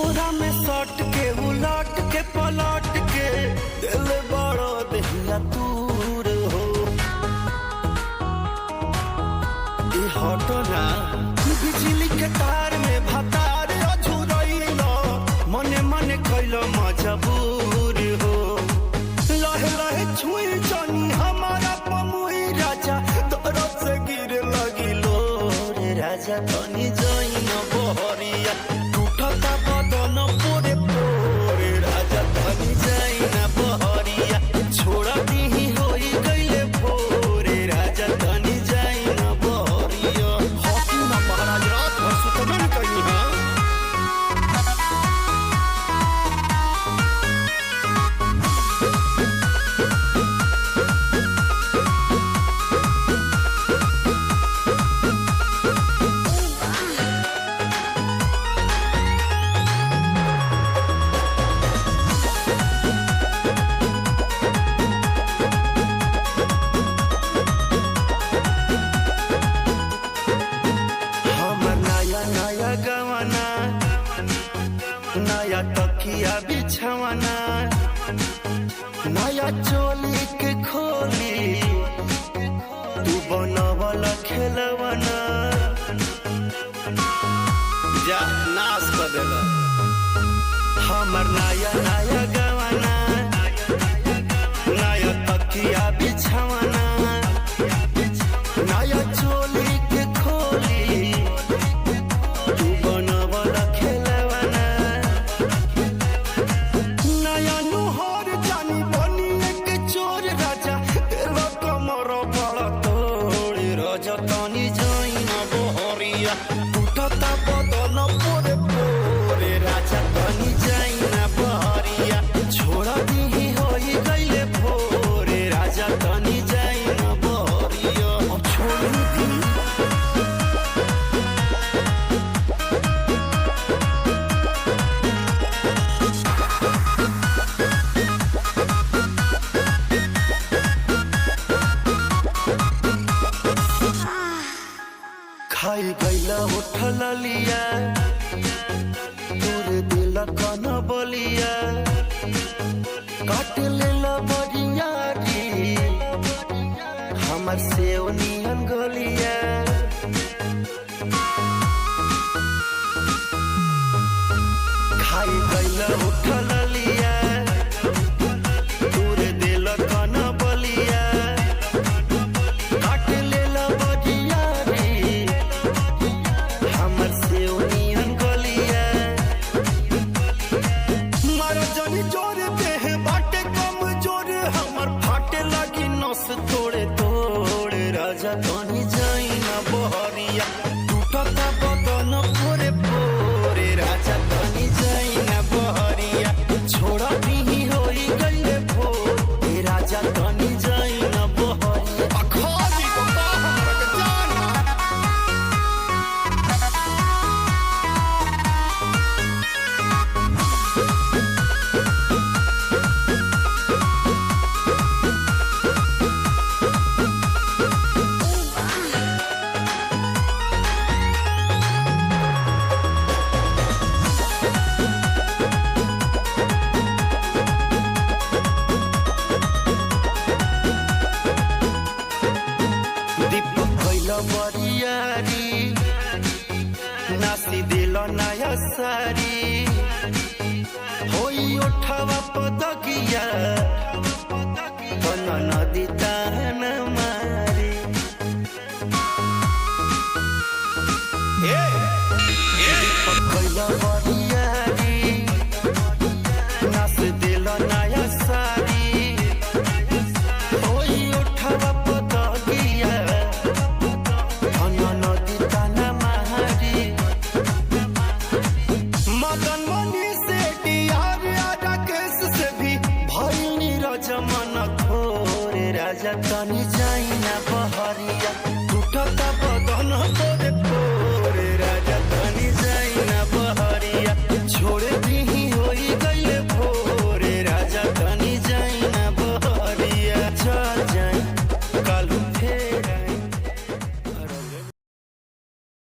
कोरा में सट के उलट के पलट के दिल बड़ो दहिया दूर हो हटो ना बिजली के तार में भतार अझुरैलो मने मने कैलो मजबूर हो लहे लहे छुई जानी हमारा पमुई राजा तोरो से गिर लगिलो रे राजा तनी जाई न बहरिया टूटता बदन पोरे पोरे राजा तनी जाई न बहरिया छोड़ा दी होई गइले भोरे राजा तनी जाई न बहरिया हकी ना महाराज रात भर सुतबे न कहीं है नया तकिया बिछवाना नया चोली के खोली तू बनवल खेलवाना जा नाश कर देला हमर नया नया गवाना नया तकिया बिछवाना नया चोली के खोली तू बनवल खेलवाना नया नुहर जानी बनी एक चोर राजा तेरा कमर बड़ा तोड़ राजा तनी जाई न बहरिया टूटता बदन पोरे पोरे राजा तनी जाई न बहरिया छोड़ा दी होई गइले भोरे राजा तनी जाई न बहरिया छोड़ दी खाई गैला उठल लिया दूर दिल कन बलिया काट लेला बरियारी हमर सेव नियन गलिया खाई गैला उठल लिया दूर दिल कन बलिया काट लेला बरियारी हमर से उनियन गलिया मारा जानी जोर देह बाटे कम जोर हमर फाटे लगी नस तोड़े तोड़े राजा तनी जाई न बहरिया टूटता बदन पोरे पोरे राजा तनी जाई न बहरिया छोड़ा दी होई गइले भोरे राजा तनी जाई न बहरिया अखाजी को हमरा के जाना दीपक कैला बरियारी नासी दिल नया सारी होई उठावा पदकिया बना नदी तान मारी दीपक कैला बरियारी नास दिल नया सारी होई उठावा पदकिया नदी ताना मारी मदन मनी से डियार राकेश से भी भइल नीरज मन थोरे राजा तनी जाई न बहरिया टूटता बदन